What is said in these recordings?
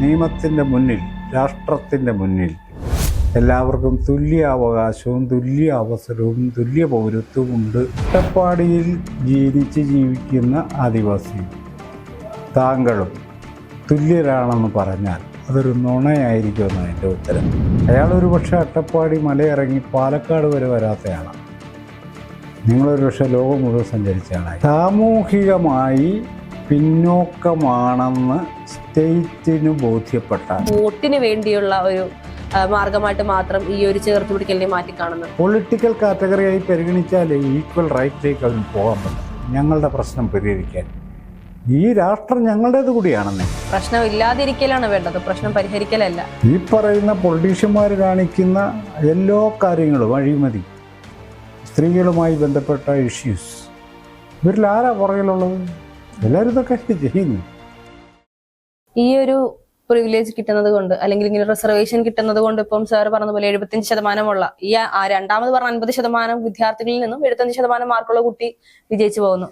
നിയമത്തിൻ്റെ മുന്നിൽ, രാഷ്ട്രത്തിൻ്റെ മുന്നിൽ എല്ലാവർക്കും തുല്യ അവകാശവും തുല്യ അവസരവും തുല്യ പൗരത്വവും ഉണ്ട്. അട്ടപ്പാടിയിൽ ജനിച്ച് ജീവിക്കുന്ന ആദിവാസി താങ്കളും തുല്യരാണെന്ന് പറഞ്ഞാൽ അതൊരു നുണയായിരിക്കുമെന്നാണ് എൻ്റെ ഉത്തരം. അയാളൊരു പക്ഷേ അട്ടപ്പാടി മലയിറങ്ങി പാലക്കാട് വരെ വരാത്തയാളാണ്. നിങ്ങളൊരു പക്ഷേ ലോകം മുഴുവൻ സഞ്ചരിച്ചയാളായി. സാമൂഹികമായി പിന്നോക്കമാണെന്ന് സ്റ്റേറ്റിന് ബോധ്യപ്പെട്ടാൽ വോട്ടിന് വേണ്ടിയുള്ള ഒരു മാർഗമായിട്ട് മാത്രം ഈ ഒരു ചേർത്ത് പിടിക്കലിനെ മാറ്റി കാണുന്നത്. പൊളിറ്റിക്കൽ കാറ്റഗറിയായി പരിഗണിച്ചാൽ ഈക്വൽ റൈറ്റിലേക്ക് അതിന് പോകാൻ പറ്റും. ഞങ്ങളുടെ പ്രശ്നം പരിഹരിക്കാൻ ഈ രാഷ്ട്രം ഞങ്ങളുടേത് കൂടിയാണെന്നേ. പ്രശ്നം ഇല്ലാതിരിക്കലാണ് വേണ്ടത്, പ്രശ്നം പരിഹരിക്കലല്ല. ഈ പറയുന്ന പൊളിറ്റീഷ്യന്മാർ കാണിക്കുന്ന എല്ലാ കാര്യങ്ങളും അഴിമതി, സ്ത്രീകളുമായി ബന്ധപ്പെട്ട ഇഷ്യൂസ്, ഇവരിൽ ആരാ പുറകിലുള്ളത്? എല്ലാവരും ഇതൊക്കെ ചെയ്യുന്നു. ഈ ഒരു പ്രിവിലേജ് കിട്ടുന്നത് കൊണ്ട് അല്ലെങ്കിൽ ഇങ്ങനെ റിസർവേഷൻ കിട്ടുന്നത് കൊണ്ട് ഇപ്പം സാർ പറഞ്ഞതുപോലെ 75% ഈ രണ്ടാമത് പറഞ്ഞ 50% വിദ്യാർത്ഥികളിൽ നിന്നും 75% മാർക്കുള്ള കുട്ടി വിജയിച്ചു പോകുന്നു.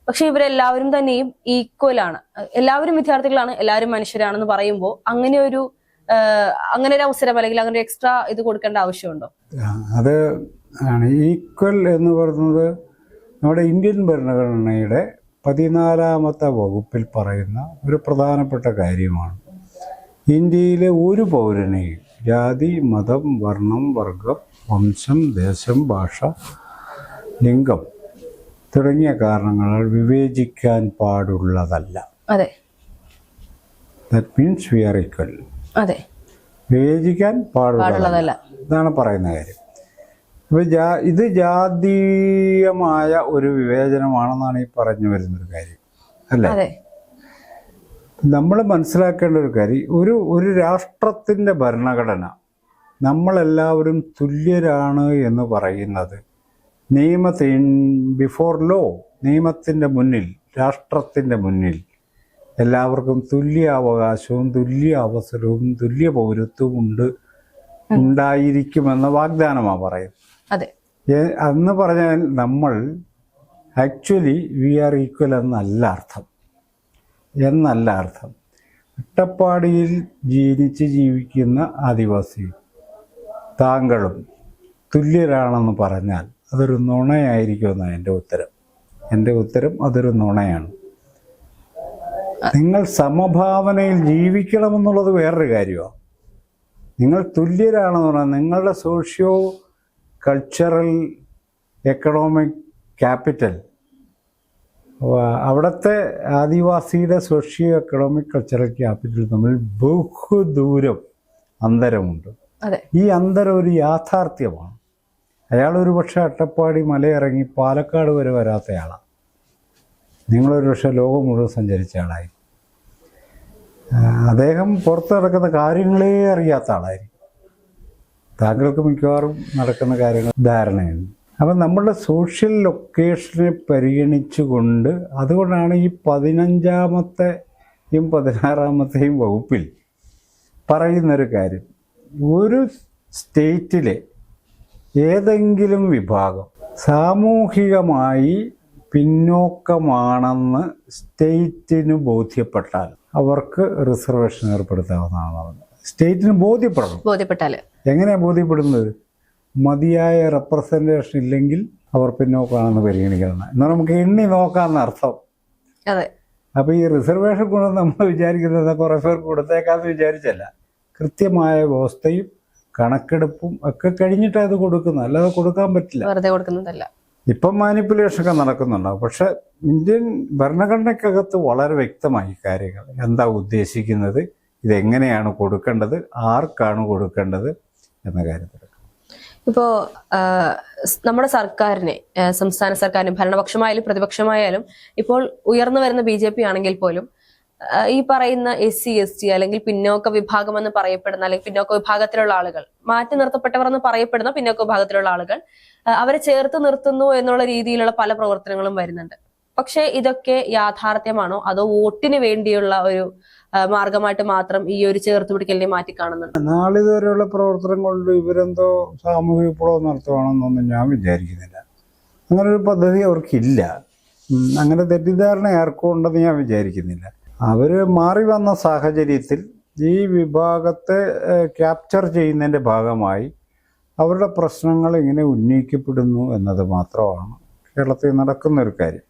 പക്ഷെ ഇവരെല്ലാവരും തന്നെയും ഈക്വൽ ആണ്, എല്ലാവരും വിദ്യാർത്ഥികളാണ്, എല്ലാവരും മനുഷ്യരാണെന്ന് പറയുമ്പോൾ അങ്ങനെ ഒരു അവസരം അല്ലെങ്കിൽ അങ്ങനെ ഒരു എക്സ്ട്രാ ഇത് കൊടുക്കേണ്ട ആവശ്യമുണ്ടോ? അത് ആണ് ഈക്വൽ എന്ന് പറയുന്നത് നമ്മുടെ ഇന്ത്യൻ ഭരണഘടനയുടെ 14ാമത്തെ വകുപ്പിൽ പറയുന്ന ഒരു പ്രധാനപ്പെട്ട കാര്യമാണ്. ഇന്ത്യയിലെ ഒരു പൗരനെയും ജാതി, മതം, വർണ്ണം, വർഗം, വംശം, ദേശം, ഭാഷ, ലിംഗം തുടങ്ങിയ കാരണങ്ങളാൽ വിവേചിക്കാൻ പാടുള്ളതല്ല. അതെ, that means we are equal. അതെ, വിവേചിക്കാൻ പാടുള്ളതല്ല ഇതാണ് പറയുന്ന കാര്യം. അപ്പോൾ ഇത് ജാതീയമായ ഒരു വിവേചനമാണെന്നാണ് ഈ പറഞ്ഞു വരുന്നൊരു കാര്യം അല്ലേ? നമ്മൾ മനസ്സിലാക്കേണ്ട ഒരു കാര്യം, ഒരു രാഷ്ട്രത്തിൻ്റെ ഭരണഘടന നമ്മളെല്ലാവരും തുല്യരാണ് എന്ന് പറയുന്നത് ബിഫോർ ലോ, നിയമത്തിൻ്റെ മുന്നിൽ, രാഷ്ട്രത്തിൻ്റെ മുന്നിൽ എല്ലാവർക്കും തുല്യ അവകാശവും തുല്യ അവസരവും തുല്യ പൗരത്വവും ഉണ്ടായിരിക്കുമെന്ന വാഗ്ദാനമാണ് പറയുന്നത്. അതെ, അന്ന് പറഞ്ഞാൽ നമ്മൾ ആക്ച്വലി വി ആർ ഈക്വൽ എന്നല്ല അർത്ഥം. അട്ടപ്പാടിയിൽ ജനിച്ച് ജീവിക്കുന്ന ആദിവാസി താങ്കളും തുല്യരാണെന്ന് പറഞ്ഞാൽ അതൊരു നുണയായിരിക്കുമെന്നാണ് എൻ്റെ ഉത്തരം അതൊരു നുണയാണ്. നിങ്ങൾ സമഭാവനയിൽ ജീവിക്കണമെന്നുള്ളത് വേറൊരു കാര്യമാണ്. നിങ്ങൾ തുല്യരാണെന്ന് പറഞ്ഞാൽ നിങ്ങളുടെ സോഷ്യോ കൾച്ചറൽ എക്കണോമിക് ക്യാപിറ്റൽ, അവിടുത്തെ ആദിവാസിയുടെ സോഷ്യോ എക്കണോമിക് കൾച്ചറൽ ക്യാപിറ്റൽ തമ്മിൽ ബഹുദൂരം അന്തരമുണ്ട്. ഈ അന്തരം ഒരു യാഥാർത്ഥ്യമാണ്. അയാളൊരു പക്ഷേ അട്ടപ്പാടി മലയിറങ്ങി പാലക്കാട് വരെ വരാത്തയാളാണ്. നിങ്ങളൊരു പക്ഷേ ലോകം മുഴുവൻ സഞ്ചരിച്ച ആളായി. അദ്ദേഹം പുറത്ത് നടക്കുന്ന കാര്യങ്ങളേ അറിയാത്ത ആളായിരിക്കും. താങ്കൾക്ക് മിക്കവാറും നടക്കുന്ന കാര്യങ്ങൾ ധാരണയുണ്ട്. അപ്പം നമ്മളുടെ സോഷ്യൽ ലൊക്കേഷനെ പരിഗണിച്ചുകൊണ്ട്, അതുകൊണ്ടാണ് ഈ 15ാമത്തെയും 16ാമത്തെയും വകുപ്പിൽ പറയുന്നൊരു കാര്യം, ഒരു സ്റ്റേറ്റിലെ ഏതെങ്കിലും വിഭാഗം സാമൂഹികമായി പിന്നോക്കമാണെന്ന് സ്റ്റേറ്റിന് ബോധ്യപ്പെട്ടാൽ അവർക്ക് റിസർവേഷൻ ഏർപ്പെടുത്താവുന്നതാണ്. സ്റ്റേറ്റിന് ബോധ്യപ്പെട്ടാൽ എങ്ങനെയാണ് ബോധ്യപ്പെടുന്നത്? മതിയായ റെപ്രസെൻറ്റേഷൻ ഇല്ലെങ്കിൽ അവർ പിന്നോക്കമാണെന്ന് പരിഗണിക്കണം എന്നാൽ നമുക്ക് എണ്ണി നോക്കാമെന്നർത്ഥം. അപ്പോൾ ഈ റിസർവേഷൻ ഗുണം നമ്മൾ വിചാരിക്കുന്നത് കുറേ പേർക്ക് കൊടുത്തേക്കാന്ന് വിചാരിച്ചല്ല, കൃത്യമായ വ്യവസ്ഥയും കണക്കെടുപ്പും ഒക്കെ കഴിഞ്ഞിട്ടാണ് അത് കൊടുക്കുന്നത്, അല്ലാതെ കൊടുക്കാൻ പറ്റില്ല, വെറുതെ കൊടുക്കുന്നതല്ല. ഇപ്പം മാനിപ്പുലേഷനൊക്കെ നടക്കുന്നുണ്ടാവും. പക്ഷെ ഇന്ത്യൻ ഭരണഘടനയ്ക്കകത്ത് വളരെ വ്യക്തമായി കാര്യങ്ങൾ എന്താ ഉദ്ദേശിക്കുന്നത്, ഇതെങ്ങനെയാണ് കൊടുക്കേണ്ടത്, ആർക്കാണ് കൊടുക്കേണ്ടത് എന്ന കാര്യത്തിൽ. ഇപ്പോൾ നമ്മുടെ സർക്കാരിനെ, സംസ്ഥാന സർക്കാരിന് ഭരണപക്ഷമായാലും പ്രതിപക്ഷമായാലും ഇപ്പോൾ ഉയർന്നു വരുന്ന BJP ആണെങ്കിൽ പോലും ഈ പറയുന്ന SC ST അല്ലെങ്കിൽ പിന്നോക്ക വിഭാഗം എന്ന് പറയപ്പെടുന്ന അല്ലെങ്കിൽ പിന്നോക്ക വിഭാഗത്തിലുള്ള ആളുകൾ, മാറ്റി നിർത്തപ്പെട്ടവർ എന്ന് പറയപ്പെടുന്ന പിന്നോക്ക വിഭാഗത്തിലുള്ള ആളുകൾ, അവരെ ചേർത്ത് നിർത്തുന്നു എന്നുള്ള രീതിയിലുള്ള പല പ്രവർത്തനങ്ങളും വരുന്നുണ്ട്. പക്ഷെ ഇതൊക്കെ യാഥാർത്ഥ്യമാണോ അതോ വോട്ടിന് വേണ്ടിയുള്ള ഒരു മാർഗമായിട്ട് മാത്രം ഈ ഒരു ചേർത്ത് പിടിക്കലിനെ മാറ്റി കാണുന്നുണ്ട്? നാളിതുവരെയുള്ള പ്രവർത്തനം കൊണ്ട് ഇവരെന്തോ സാമൂഹിക വിപ്ലവം നടത്തുവാണെന്നൊന്നും ഞാൻ വിചാരിക്കുന്നില്ല. അങ്ങനൊരു പദ്ധതി അവർക്കില്ല. അങ്ങനെ തെറ്റിദ്ധാരണ ആർക്കും ഉണ്ടെന്ന് ഞാൻ വിചാരിക്കുന്നില്ല. അവർ മാറി വന്ന സാഹചര്യത്തിൽ ഈ വിഭാഗത്തെ ക്യാപ്ചർ ചെയ്യുന്നതിൻ്റെ ഭാഗമായി അവരുടെ പ്രശ്നങ്ങൾ ഇങ്ങനെ ഉന്നയിക്കപ്പെടുന്നു എന്നത് മാത്രമാണ് കേരളത്തിൽ നടക്കുന്ന ഒരു കാര്യം.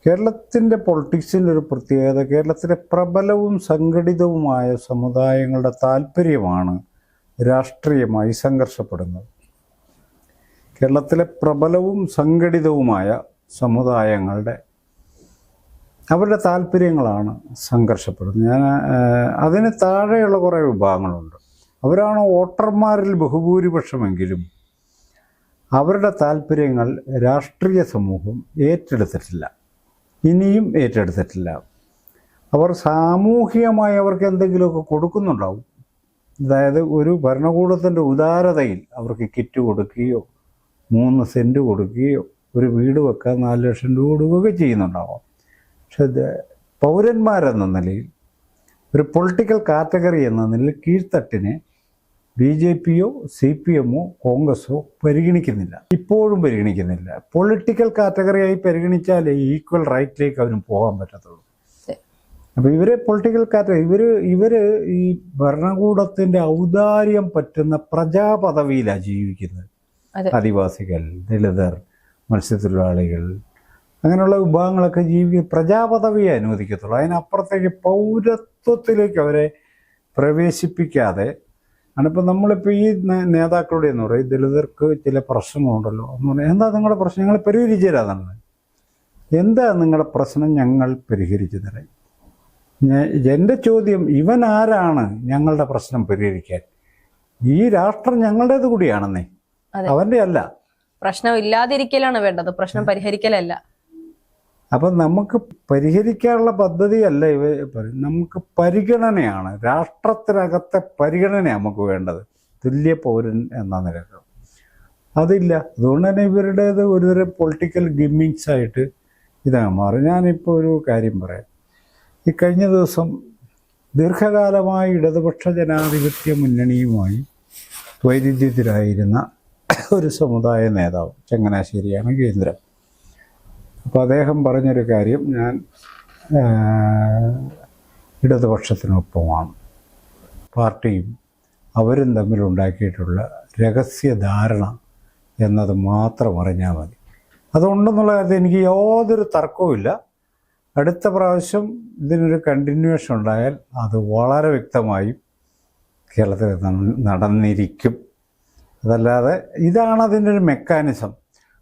കേരളത്തിൻ്റെ പൊളിറ്റിക്സിൻ്റെ ഒരു പ്രത്യേകത, കേരളത്തിലെ പ്രബലവും സംഘടിതവുമായ സമുദായങ്ങളുടെ താല്പര്യമാണ് രാഷ്ട്രീയമായി സംഘർഷപ്പെടുന്നത്. കേരളത്തിലെ പ്രബലവും സംഘടിതവുമായ സമുദായങ്ങളുടെ അവരുടെ താല്പര്യങ്ങളാണ് സംഘർഷപ്പെടുന്നത്. ഞാൻ അതിന് താഴെയുള്ള കുറേ വിഭാഗങ്ങളുണ്ട്. അവരാണ് വോട്ടർമാരിൽ ബഹുഭൂരിപക്ഷമെങ്കിലും അവരുടെ താല്പര്യങ്ങൾ രാഷ്ട്രീയ സമൂഹം ഏറ്റെടുത്തിട്ടില്ല, ഇനിയും ഏറ്റെടുത്തിട്ടില്ല. അവർ സാമൂഹികമായി അവർക്ക് എന്തെങ്കിലുമൊക്കെ കൊടുക്കുന്നുണ്ടാവും. അതായത് ഒരു ഭരണകൂടത്തിൻ്റെ ഉദാരതയിൽ അവർക്ക് കിറ്റ് കൊടുക്കുകയോ 3 സെൻറ്റ് കൊടുക്കുകയോ ഒരു വീട് വെക്കാൻ 4 ലക്ഷം രൂപ കൊടുക്കുകയൊക്കെ ചെയ്യുന്നുണ്ടാവാം. പക്ഷെ പൗരന്മാരെന്ന നിലയിൽ, ഒരു പൊളിറ്റിക്കൽ കാറ്റഗറി എന്ന നിലയിൽ കീഴ്ത്തട്ടിനെ BJPയോ CPMോ കോൺഗ്രസോ പരിഗണിക്കുന്നില്ല, ഇപ്പോഴും പരിഗണിക്കുന്നില്ല. പൊളിറ്റിക്കൽ കാറ്റഗറിയായി പരിഗണിച്ചാലേ ഈക്വൽ റൈറ്റിലേക്ക് അവരും പോകാൻ പറ്റത്തുള്ളൂ. അപ്പോൾ ഇവരെ പൊളിറ്റിക്കൽ കാറ്റഗറി ഇവർ ഈ ഭരണകൂടത്തിൻ്റെ ഔദാര്യം പറ്റുന്ന പ്രജാപദവിയിലാണ് ജീവിക്കുന്നത്. ആദിവാസികൾ, ദളിതർ, മത്സ്യത്തൊഴിലാളികൾ, അങ്ങനെയുള്ള വിഭാഗങ്ങളൊക്കെ പ്രജാപദവിയെ അനുവദിക്കത്തുള്ളൂ. അതിനപ്പുറത്തേക്ക് പൗരത്വത്തിലേക്ക് അവരെ പ്രവേശിപ്പിക്കാതെ ആണിപ്പോൾ നമ്മളിപ്പോൾ ഈ നേതാക്കളുടെ എന്ന് പറയും ദളിതർക്ക് ചില പ്രശ്നങ്ങളുണ്ടല്ലോ എന്ന് പറഞ്ഞാൽ, എന്താ നിങ്ങളുടെ പ്രശ്നം, ഞങ്ങൾ പരിഹരിച്ചു തരാതാണ്. എന്താ നിങ്ങളുടെ പ്രശ്നം, ഞങ്ങൾ പരിഹരിച്ചു തരാം. എൻ്റെ ചോദ്യം, ഇവൻ ആരാണ് ഞങ്ങളുടെ പ്രശ്നം പരിഹരിക്കാൻ? ഈ രാഷ്ട്രം ഞങ്ങളുടേത് കൂടിയാണെന്നേ, അവൻ്റെ അല്ല. പ്രശ്നം ഇല്ലാതിരിക്കലാണ് വേണ്ടത്, പ്രശ്നം പരിഹരിക്കലല്ല. അപ്പം നമുക്ക് പരിഹരിക്കാനുള്ള പദ്ധതിയല്ല ഇവ പറയും, നമുക്ക് പരിഗണനയാണ്, രാഷ്ട്രത്തിനകത്തെ പരിഗണന നമുക്ക് വേണ്ടത്, തുല്യ പൗരൻ എന്ന നിലക്ക്. അതില്ല. അതുകൊണ്ട് തന്നെ ഇവരുടേത് ഒരുതരം പൊളിറ്റിക്കൽ ഗിമ്മിങ്സ് ആയിട്ട് ഇതാണ് മാറും. ഞാനിപ്പോൾ ഒരു കാര്യം പറയാം. ഈ കഴിഞ്ഞ ദിവസം ദീർഘകാലമായി ഇടതുപക്ഷ ജനാധിപത്യ മുന്നണിയുമായി വൈരുദ്ധ്യത്തിലായിരുന്ന ഒരു സമുദായ നേതാവ്, ചങ്ങനാശ്ശേരിയാണ് കേന്ദ്രം. അപ്പോൾ അദ്ദേഹം പറഞ്ഞൊരു കാര്യം, ഞാൻ ഇടതുപക്ഷത്തിനൊപ്പമാണ്, പാർട്ടിയും അവരും തമ്മിലുണ്ടാക്കിയിട്ടുള്ള രഹസ്യധാരണ എന്നത് മാത്രം അറിഞ്ഞാൽ മതി. അതുണ്ടെന്നുള്ള കാര്യത്തിൽ എനിക്ക് യാതൊരു തർക്കവുമില്ല. അടുത്ത പ്രാവശ്യം ഇതിനൊരു കണ്ടിന്യൂവേഷൻ ഉണ്ടായാൽ അത് വളരെ വ്യക്തമായും കേരളത്തിൽ നടന്നിരിക്കും. അതല്ലാതെ ഇതാണ് അതിൻ്റെ ഒരു മെക്കാനിസം.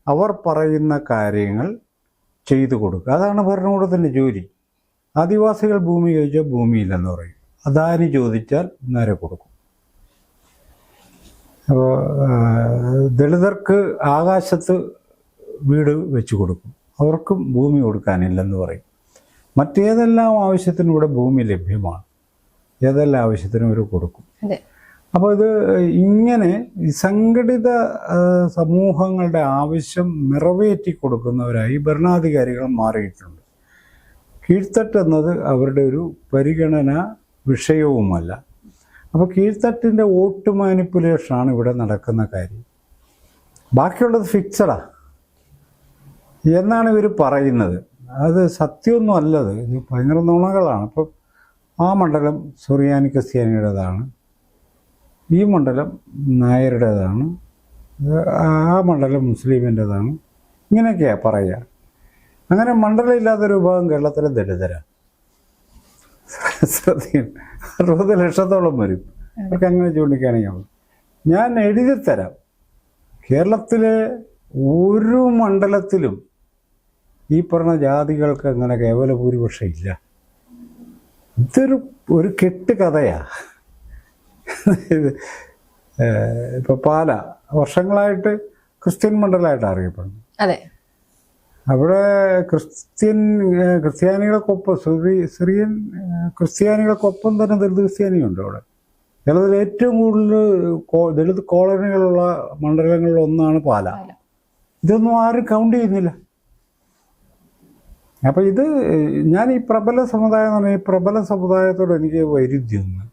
അവർ പറയുന്ന കാര്യങ്ങൾ ചെയ്തു കൊടുക്കുക, അതാണ് ഭരണകൂടത്തിൻ്റെ ജോലി. ആദിവാസികൾ ഭൂമി ചോദിച്ചാൽ ഭൂമിയില്ലെന്ന് പറയും, അദാനി ചോദിച്ചാൽ നേരെ കൊടുക്കും. അപ്പോൾ ദളിതർക്ക് ആകാശത്ത് വീട് വെച്ച് കൊടുക്കും, അവർക്കും ഭൂമി കൊടുക്കാനില്ലെന്ന് പറയും. മറ്റേതെല്ലാം ആവശ്യത്തിനും ഇവിടെ ഭൂമി ലഭ്യമാണ്, ഏതെല്ലാം ആവശ്യത്തിനും അവർ കൊടുക്കും. അപ്പോൾ ഇത് ഇങ്ങനെ സംഘടിത സമൂഹങ്ങളുടെ ആവശ്യം നിറവേറ്റി കൊടുക്കുന്നവരായി ഭരണാധികാരികൾ മാറിയിട്ടുണ്ട്. കീഴ്ത്തട്ട് എന്നത് അവരുടെ ഒരു പരിഗണന വിഷയവുമല്ല. അപ്പോൾ കീഴ്ത്തട്ടിൻ്റെ വോട്ട് മാനിപ്പുലേഷനാണ് ഇവിടെ നടക്കുന്ന കാര്യം. ബാക്കിയുള്ളത് ഫിക്സഡാ എന്നാണ് ഇവർ പറയുന്നത്. അത് സത്യമൊന്നും അല്ലത്, ഇത് ഭയങ്കര നുണകളാണ്. ഇപ്പം ആ മണ്ഡലം സുറിയാനി ക്രിസ്ത്യാനിയുടേതാണ്, ഈ മണ്ഡലം നായരുടേതാണ്, ആ മണ്ഡലം മുസ്ലിമിൻ്റെതാണ്, ഇങ്ങനെയൊക്കെയാണ് പറയുക. അങ്ങനെ മണ്ഡലം ഇല്ലാത്തൊരു വിഭാഗം കേരളത്തിലെ ദളിതരാണ്. ശ്രദ്ധയും 60 ലക്ഷത്തോളം വരും. അവർക്ക് അങ്ങനെ ചൂണ്ടിക്കാണെങ്കിൽ ഞാൻ എഴുതിത്തരാം. കേരളത്തിലെ ഒരു മണ്ഡലത്തിലും ഈ പറഞ്ഞ ജാതികൾക്ക് അങ്ങനെ കേവല ഭൂരിപക്ഷം ഇല്ല. ഇതൊരു കെട്ട് കഥയാണ്. ഇപ്പോൾ പാല വർഷങ്ങളായിട്ട് ക്രിസ്ത്യൻ മണ്ഡലമായിട്ട് അറിയപ്പെടുന്നു. അതെ, അവിടെ ക്രിസ്ത്യാനികൾക്കൊപ്പം സിറിയൻ ക്രിസ്ത്യാനികൾക്കൊപ്പം തന്നെ ദളിത് ക്രിസ്ത്യാനിയുണ്ട്. അവിടെ കേരളത്തിൽ ഏറ്റവും കൂടുതൽ ദളിത് കോളനികളുള്ള മണ്ഡലങ്ങളിൽ ഒന്നാണ് പാല. ഇതൊന്നും ആരും കൗണ്ട് ചെയ്യുന്നില്ല. അപ്പം ഇത് ഞാൻ ഈ പ്രബല സമുദായം എന്ന് പറഞ്ഞാൽ ഈ പ്രബല സമുദായത്തോട് എനിക്ക് വൈരുദ്ധ്യമൊന്നും,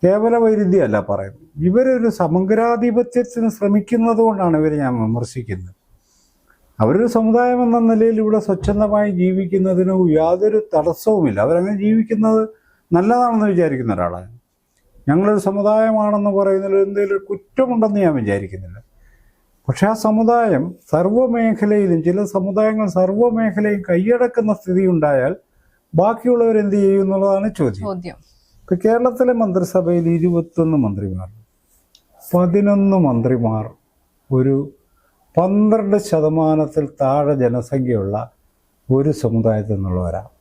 കേവല വൈരുദ്ധ്യമല്ല പറയുന്നത്. ഇവരൊരു സമഗ്രാധിപത്യത്തിന് ശ്രമിക്കുന്നത് കൊണ്ടാണ് ഇവരെ ഞാൻ വിമർശിക്കുന്നത്. അവരൊരു സമുദായം എന്ന നിലയിൽ ഇവിടെ സ്വച്ഛന്തമായി ജീവിക്കുന്നതിന് യാതൊരു തടസ്സവുമില്ല. അവരങ്ങനെ ജീവിക്കുന്നത് നല്ലതാണെന്ന് വിചാരിക്കുന്ന ഒരാളാണ്. ഞങ്ങളൊരു സമുദായമാണെന്ന് പറയുന്നതിൽ എന്തെങ്കിലും കുറ്റമുണ്ടെന്ന് ഞാൻ വിചാരിക്കുന്നില്ല. പക്ഷെ ആ സമുദായം സർവ്വമേഖലയിലും, ചില സമുദായങ്ങൾ സർവ്വമേഖലയും കൈയടക്കുന്ന സ്ഥിതി ഉണ്ടായാൽ ബാക്കിയുള്ളവരെന്ത് ചെയ്യും എന്നുള്ളതാണ് ചോദ്യം. ഇപ്പം കേരളത്തിലെ മന്ത്രിസഭയിൽ 21 മന്ത്രിമാർ, 11 മന്ത്രിമാർ ഒരു 12% താഴെ ജനസംഖ്യയുള്ള ഒരു സമുദായത്തിൽ നിന്നുള്ളവരാണ്.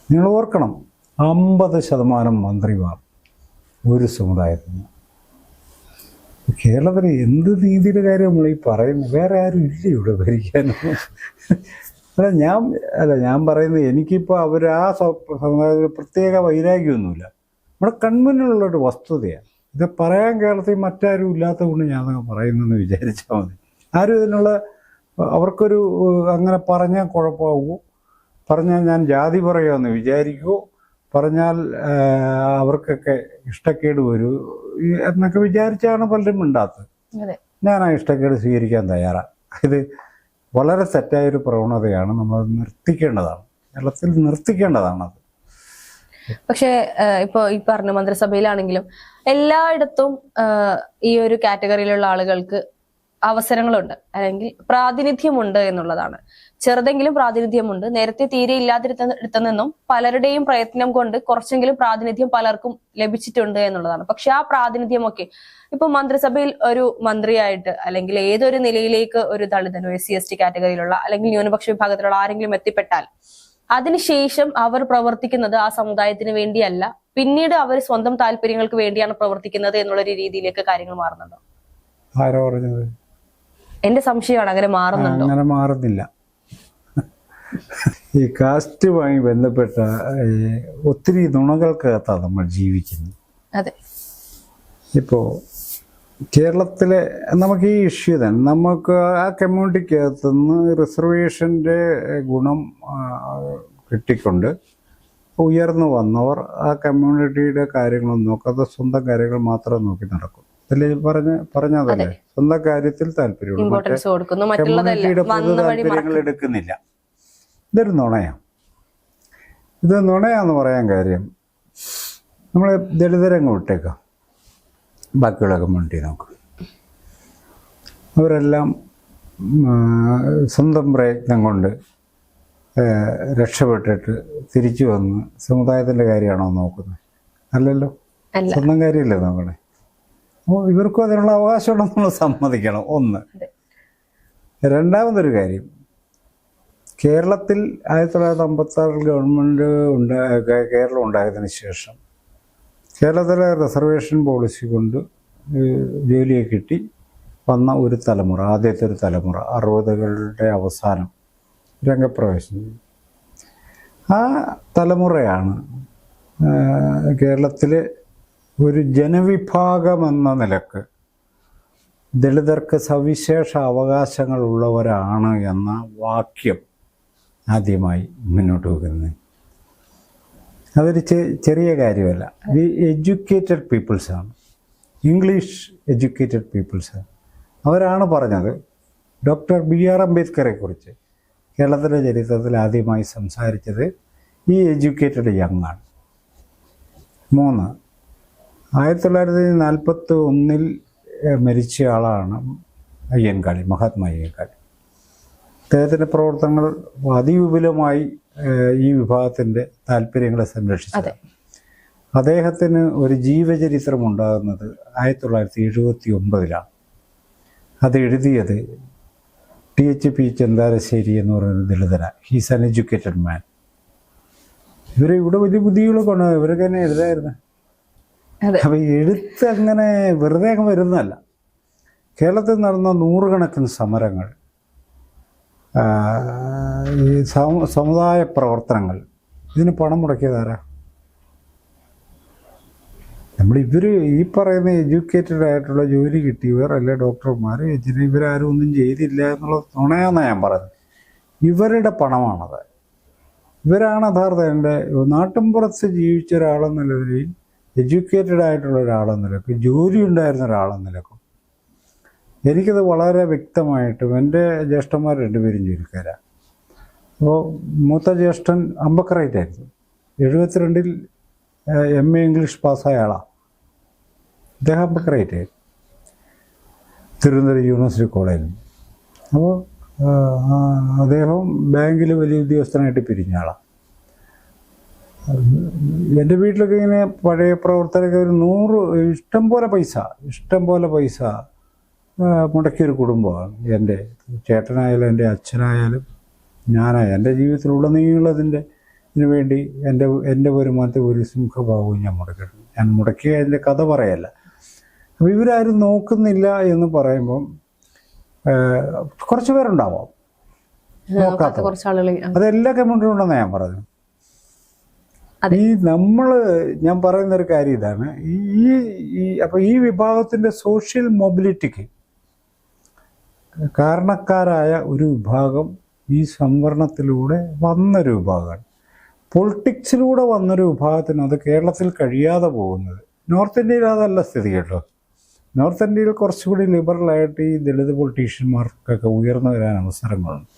നിങ്ങൾ ഓർക്കണം, 50% മന്ത്രിമാർ ഒരു സമുദായത്തിൽ നിന്ന്. കേരളത്തിൽ എന്ത് നീതിയുടെ കാര്യം നമ്മൾ ഈ പറയുന്നത്? വേറെ ആരും ഇല്ല ഇവിടെ ഭരിക്കാനൊന്നും. ഞാൻ പറയുന്നത്, എനിക്കിപ്പോൾ അവർ ആ സമുദായത്തിൽ പ്രത്യേക വൈരാഗ്യമൊന്നുമില്ല. നമ്മുടെ കൺമുന്നിലുള്ളൊരു വസ്തുതയാണ്. ഇത് പറയാൻ കേരളത്തിൽ മറ്റാരും ഇല്ലാത്ത കൊണ്ട് ഞാനത് പറയുന്നെന്ന് വിചാരിച്ചാൽ മതി. ആരും ഇതിനുള്ള, അവർക്കൊരു അങ്ങനെ പറഞ്ഞാൽ കുഴപ്പമാകുമോ, പറഞ്ഞാൽ ഞാൻ ജാതി പറയുമെന്ന് വിചാരിക്കുമോ, പറഞ്ഞാൽ അവർക്കൊക്കെ ഇഷ്ടക്കേട് വരൂ എന്നൊക്കെ വിചാരിച്ചാണ് പലരും മിണ്ടാത്തത്. ഞാൻ ആ ഇഷ്ടക്കേട് സ്വീകരിക്കാൻ തയ്യാറാണ്. ഇത് വളരെ തെറ്റായൊരു പ്രവണതയാണ്. നമ്മൾ നിർത്തിക്കേണ്ടതാണ്, കേരളത്തിൽ നിർത്തിക്കേണ്ടതാണത്. പക്ഷേ ഇപ്പോൾ ഈ പറഞ്ഞ മന്ത്രിസഭയിലാണെങ്കിലും എല്ലായിടത്തും ഈ ഒരു കാറ്റഗറിയിലുള്ള ആളുകൾക്ക് അവസരങ്ങളുണ്ട്, അല്ലെങ്കിൽ പ്രാതിനിധ്യമുണ്ട് എന്നുള്ളതാണ്. ചെറുതെങ്കിലും പ്രാതിനിധ്യമുണ്ട്. നേരത്തെ തീരെ ഇല്ലാതിരുത്ത നിന്നും പലരുടെയും പ്രയത്നം കൊണ്ട് കുറച്ചെങ്കിലും പ്രാതിനിധ്യം പലർക്കും ലഭിച്ചിട്ടുണ്ട് എന്നുള്ളതാണ്. പക്ഷെ ആ പ്രാതിനിധ്യമൊക്കെ ഇപ്പൊ മന്ത്രിസഭയിൽ ഒരു മന്ത്രിയായിട്ട് അല്ലെങ്കിൽ ഏതൊരു നിലയിലേക്ക് ഒരു ദളിതനോ SC/ST കാറ്റഗറിയിലുള്ള അല്ലെങ്കിൽ ന്യൂനപക്ഷ വിഭാഗത്തിലുള്ള ആരെങ്കിലും എത്തിപ്പെട്ടാൽ അതിനുശേഷം അവർ പ്രവർത്തിക്കുന്നത് ആ സമുദായത്തിന് വേണ്ടിയല്ല, പിന്നീട് അവർ സ്വന്തം താല്പര്യങ്ങൾക്ക് വേണ്ടിയാണ് പ്രവർത്തിക്കുന്നത് എന്നുള്ളൊരു രീതിയിലേക്ക് കാര്യങ്ങൾ മാറുന്നുണ്ടോ? ആരോ പറഞ്ഞത്? എന്റെ സംശയമാണ് അങ്ങനെ മാറുന്നുണ്ടോ? അങ്ങനെ മാറുന്നില്ല. ഈ കാസ്റ്റുമായി ബന്ധപ്പെട്ട ഒത്തിരി നുണകൾക്കകത്താണ് നമ്മൾ ജീവിക്കുന്നത്. അതെ. ഇപ്പോൾ കേരളത്തിലെ നമുക്ക് ഈ ഇഷ്യൂ തന്നെ, നമുക്ക് ആ കമ്മ്യൂണിറ്റിക്കകത്തുനിന്ന് റിസർവേഷൻ്റെ ഗുണം കിട്ടിക്കൊണ്ട് ഉയർന്നു വന്നവർ ആ കമ്മ്യൂണിറ്റിയുടെ കാര്യങ്ങളൊന്നും നോക്കാതെ സ്വന്തം കാര്യങ്ങൾ മാത്രം നോക്കി നടക്കും. അല്ലേ പറഞ്ഞതല്ലേ, സ്വന്തം കാര്യത്തിൽ താല്പര്യമുള്ളൂ, കമ്മ്യൂണിറ്റിയുടെ പൊതു താല്പര്യങ്ങൾ എടുക്കുന്നില്ല. ഇതൊരു നുണയാണ്. ഇത് നുണയാന്ന് പറയാൻ കാര്യം, നമ്മൾ ദളിതരങ്ങ് വിട്ടേക്കാം, ബാക്കിയുള്ള കമ്മ്യൂണിറ്റി നോക്കും. അവരെല്ലാം സ്വന്തം പ്രയത്നം കൊണ്ട് രക്ഷപ്പെട്ടിട്ട് തിരിച്ചു വന്ന് സമുദായത്തിൻ്റെ കാര്യമാണോ നോക്കുന്നത്? അല്ലല്ലോ, സ്വന്തം കാര്യമല്ലേ നോക്കണേ. അപ്പോൾ ഇവർക്കും അതിനുള്ള അവകാശമുണ്ടെന്ന് നമ്മൾ സമ്മതിക്കണം. ഒന്ന്. രണ്ടാമതൊരു കാര്യം, കേരളത്തിൽ 1956 ഗവൺമെൻറ് കേരളം ഉണ്ടായതിനു ശേഷം കേരളത്തിലെ റിസർവേഷൻ പോളിസി കൊണ്ട് ജോലിയെ കിട്ടി വന്ന ഒരു തലമുറ, ആദ്യത്തെ ഒരു തലമുറ 60കളുടെ അവസാനം രംഗപ്രവേശം ചെയ്തു. ആ തലമുറയാണ് കേരളത്തിലെ ഒരു ജനവിഭാഗം എന്ന നിലക്ക് ദളിതർക്ക് സവിശേഷ അവകാശങ്ങളുള്ളവരാണ് എന്ന വാക്യം ആദ്യമായി മുന്നോട്ട് വെക്കുന്നത്. അതൊരു ചെറിയ കാര്യമല്ല. വി എഡ്യൂക്കേറ്റഡ് പീപ്പിൾസാണ്, ഇംഗ്ലീഷ് എഡ്യൂക്കേറ്റഡ് പീപ്പിൾസാണ്. അവരാണ് പറഞ്ഞത്. ഡോക്ടർ BR അംബേദ്കറെ കുറിച്ച് കേരളത്തിലെ ചരിത്രത്തിൽ ആദ്യമായി സംസാരിച്ചത് ഈ എഡ്യൂക്കേറ്റഡ് യങ് ആണ്. 3, 1941 മരിച്ച ആളാണ് അയ്യൻകാളി, മഹാത്മാ അയ്യൻകാളി. അദ്ദേഹത്തിൻ്റെ പ്രവർത്തനങ്ങൾ അതിവിപുലമായി ഈ വിഭാഗത്തിൻ്റെ താല്പര്യങ്ങളെ സംരക്ഷിച്ചത്. അദ്ദേഹത്തിന് ഒരു ജീവചരിത്രം ഉണ്ടാകുന്നത് 1979 അത് എഴുതിയത് THP ചെന്താരശ്ശേരി എന്ന് പറയുന്ന ദളിതനാണ്. ഹീസ് ആൻ എഡ്യൂക്കേറ്റഡ് മാൻ. ഇവിടെ വലിയ ബുദ്ധികളൊക്കെ ഉണ്ട്, ഇവരൊക്കെ തന്നെ എഴുതായിരുന്നു. അപ്പം എഴുത്ത് അങ്ങനെ വെറുതെ അങ്ങ് വരുന്നതല്ല. കേരളത്തിൽ നടന്ന 100 കണക്കിന് സമരങ്ങൾ, ഈ സമുദായ പ്രവർത്തനങ്ങൾ, ഇതിന് പണം മുടക്കിയതാരാ? ഇവർ ഈ പറയുന്ന എഡ്യൂക്കേറ്റഡ് ആയിട്ടുള്ള ജോലി കിട്ടിയവർ അല്ലെ ഡോക്ടർമാർ, ഇവരാരും ഒന്നും ചെയ്തില്ല എന്നുള്ള നുണയാണെന്നാണ് ഞാൻ പറയുന്നത്. ഇവരുടെ പണമാണത്. ഇവരാണ് യഥാർത്ഥ എൻ്റെ നാട്ടിൻപുറത്ത് ജീവിച്ച ഒരാളെന്ന നിലയിൽ, എഡ്യൂക്കേറ്റഡ് ആയിട്ടുള്ള ഒരാളെന്ന നിലക്ക്, ജോലി ഉണ്ടായിരുന്ന ഒരാളെന്ന നിലക്കും എനിക്കത് വളരെ വ്യക്തമായിട്ടും, എൻ്റെ ജ്യേഷ്ഠന്മാർ 2 പേരും ജോലിക്കാരാണ്. അപ്പോൾ മൂത്ത ജ്യേഷ്ഠൻ അമ്പക്കറയിട്ടായിരുന്നു, 72 MA ഇംഗ്ലീഷ് പാസ്സായ ആളാണ്. അദ്ദേഹം ബക്രേറ്റ് തിരുവനന്തപുരം യൂണിവേഴ്സിറ്റി കോളേജിൽ. അപ്പോൾ അദ്ദേഹം ബാങ്കിൽ വലിയ ഉദ്യോഗസ്ഥനായിട്ട് പിരിഞ്ഞ ആളാണ്. എൻ്റെ വീട്ടിലൊക്കെ ഇങ്ങനെ പഴയ പ്രവർത്തകരൊക്കെ ഒരു 100 ഇഷ്ടം പോലെ പൈസ മുടക്കിയൊരു കുടുംബമാണ് എൻ്റെ. ചേട്ടനായാലും എൻ്റെ അച്ഛനായാലും ഞാനായാലും എൻ്റെ ജീവിതത്തിലുടനീളതിൻ്റെ ഇതിനു വേണ്ടി എൻ്റെ വരുമാനത്തെ ഒരു സിംഹഭാവവും ഞാൻ മുടക്കിയിട്ടുണ്ട്. ഞാൻ മുടക്കിയ അതിൻ്റെ കഥ പറയല്ല. അപ്പോൾ ഇവരാരും നോക്കുന്നില്ല എന്ന് പറയുമ്പം കുറച്ച് പേരുണ്ടാവാം നോക്കാത്ത. അതെല്ലാ കമ്മ്യൂണിറ്റിയും ഉണ്ടെന്നാണ് ഞാൻ പറഞ്ഞത്. ഞാൻ പറയുന്നൊരു കാര്യം ഇതാണ്, അപ്പോൾ ഈ വിഭാഗത്തിൻ്റെ സോഷ്യൽ മൊബിലിറ്റിക്ക് കാരണക്കാരായ ഒരു വിഭാഗം ഈ സംവരണത്തിലൂടെ വന്നൊരു വിഭാഗമാണ്. പൊളിറ്റിക്സിലൂടെ വന്നൊരു വിഭാഗത്തിന് അത് കേരളത്തിൽ കഴിയാതെ പോകുന്നത്. നോർത്ത് ഇന്ത്യയിൽ അതല്ല സ്ഥിതി കേട്ടോ. നോർത്ത് ഇന്ത്യയിൽ കുറച്ചുകൂടി ലിബറലായിട്ട് ഈ ദളിത് പൊളിറ്റീഷ്യന്മാർക്കൊക്കെ ഉയർന്നു വരാൻ അവസരങ്ങളുണ്ട്.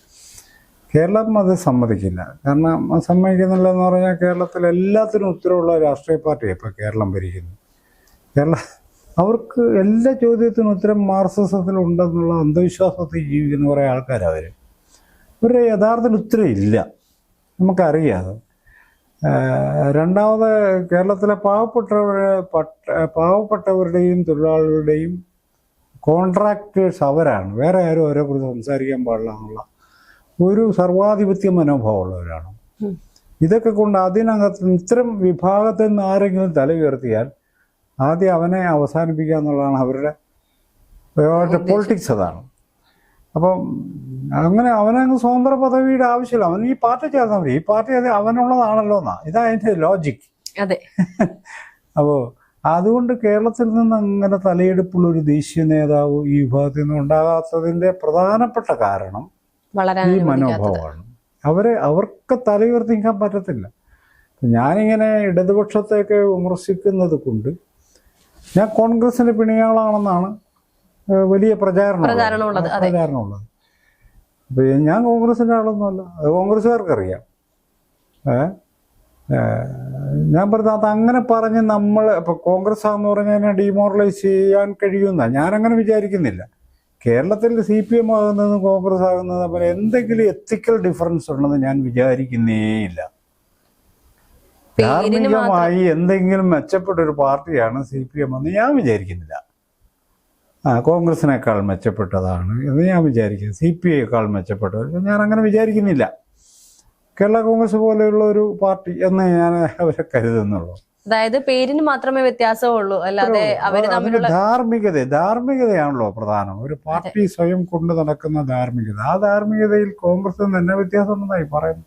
കേരളം അത് സമ്മതിക്കില്ല. കാരണം സമ്മതിക്കുന്നില്ലെന്ന് പറഞ്ഞാൽ കേരളത്തിൽ എല്ലാത്തിനും ഉത്തരവുള്ള രാഷ്ട്രീയ പാർട്ടിയാണ് ഇപ്പോൾ കേരളം ഭരിക്കുന്നത്. അവർക്ക് എല്ലാ ചോദ്യത്തിനും ഉത്തരം മാർക്സിസത്തിൽ ഉണ്ടെന്നുള്ള അന്ധവിശ്വാസത്തിൽ ജീവിക്കുന്ന കുറേ ആൾക്കാരാണ് അവർ. ഇവരുടെ യഥാർത്ഥ ഉത്തരം ഇല്ല, നമുക്കറിയാതെ. രണ്ടാമത് കേരളത്തിലെ പാവപ്പെട്ടവരുടെയും തൊഴിലാളികളുടെയും കോൺട്രാക്ടേഴ്സ് അവരാണ്. വേറെ ആരും അവരെ കുറിച്ച് സംസാരിക്കാൻ പാടില്ല എന്നുള്ള ഒരു സർവാധിപത്യ മനോഭാവമുള്ളവരാണ്. ഇതൊക്കെ കൊണ്ട് അതിനകത്ത് ഇത്തരം വിഭാഗത്തിൽ നിന്ന് ആരെങ്കിലും തല ഉയർത്തിയാൽ ആദ്യം അവനെ അവസാനിപ്പിക്കുക എന്നുള്ളതാണ് അവരുടെ പൊളിറ്റിക്സ്. അതാണ്. അപ്പം അങ്ങനെ അവനങ്ങ് സ്വതന്ത്ര പദവിയുടെ ആവശ്യമില്ല. അവൻ ഈ പാർട്ടി ചേർന്നാൽ മതി. ഈ പാർട്ടി അത് അവനുള്ളതാണല്ലോ എന്നാ. ഇതാ അതിൻ്റെ ലോജിക്. അപ്പോൾ അതുകൊണ്ട് കേരളത്തിൽ നിന്ന് അങ്ങനെ തലയെടുപ്പുള്ളൊരു ദേശീയ നേതാവ് ഈ വിഭാഗത്തിൽ നിന്ന് ഉണ്ടാകാത്തതിൻ്റെ പ്രധാനപ്പെട്ട കാരണം ഈ മനോഭാവമാണ്. അവർക്ക് തലയുയർത്തിക്കാൻ പറ്റത്തില്ല. ഞാനിങ്ങനെ ഇടതുപക്ഷത്തെയൊക്കെ വിമർശിക്കുന്നത് കൊണ്ട് ഞാൻ കോൺഗ്രസിന്റെ പിണിയാളാണെന്നാണ് വലിയ പ്രചാരണമുള്ളത്. അപ്പൊ ഞാൻ കോൺഗ്രസിന്റെ ആളൊന്നുമല്ല, അത് കോൺഗ്രസ്സുകാർക്കറിയാം. ഞാൻ പറഞ്ഞത് അങ്ങനെ പറഞ്ഞ് നമ്മൾ ഇപ്പൊ കോൺഗ്രസ് ആണെന്ന് പറഞ്ഞാൽ ഡീമോറലൈസ് ചെയ്യാൻ കഴിയുന്ന ഞാനങ്ങനെ വിചാരിക്കുന്നില്ല. കേരളത്തിൽ CPM ആകുന്നതും കോൺഗ്രസ് ആകുന്നതും തമ്മിൽ എന്തെങ്കിലും എത്തിക്കൽ ഡിഫറൻസ് ഉണ്ടെന്ന് ഞാൻ വിചാരിക്കുന്നേയില്ല. ധാർമ്മികമായി എന്തെങ്കിലും മെച്ചപ്പെട്ട ഒരു പാർട്ടിയാണ് CPM എന്ന് ഞാൻ വിചാരിക്കുന്നില്ല. കോൺഗ്രസിനേക്കാൾ മെച്ചപ്പെട്ടതാണ് എന്ന് ഞാൻ വിചാരിക്കുന്നു. CPIയേക്കാൾ മെച്ചപ്പെട്ടത് ഞാൻ അങ്ങനെ വിചാരിക്കുന്നില്ല. കേരള കോൺഗ്രസ് പോലെയുള്ള ഒരു പാർട്ടി എന്ന് ഞാൻ അവരെ കരുതുന്നുള്ളൂ. അതായത് പേരിന് മാത്രമേ വ്യത്യാസമുള്ളൂ, അല്ലാതെ അവര് തമ്മിലുള്ള ധാർമ്മികതയാണല്ലോ പ്രധാനം. ഒരു പാർട്ടി സ്വയം കൊണ്ടു നടക്കുന്ന ധാർമ്മികത. ആ ധാർമ്മികതയിൽ കോൺഗ്രസ് തന്നെ വ്യത്യാസം ഉണ്ടെന്നായി പറയുന്നു.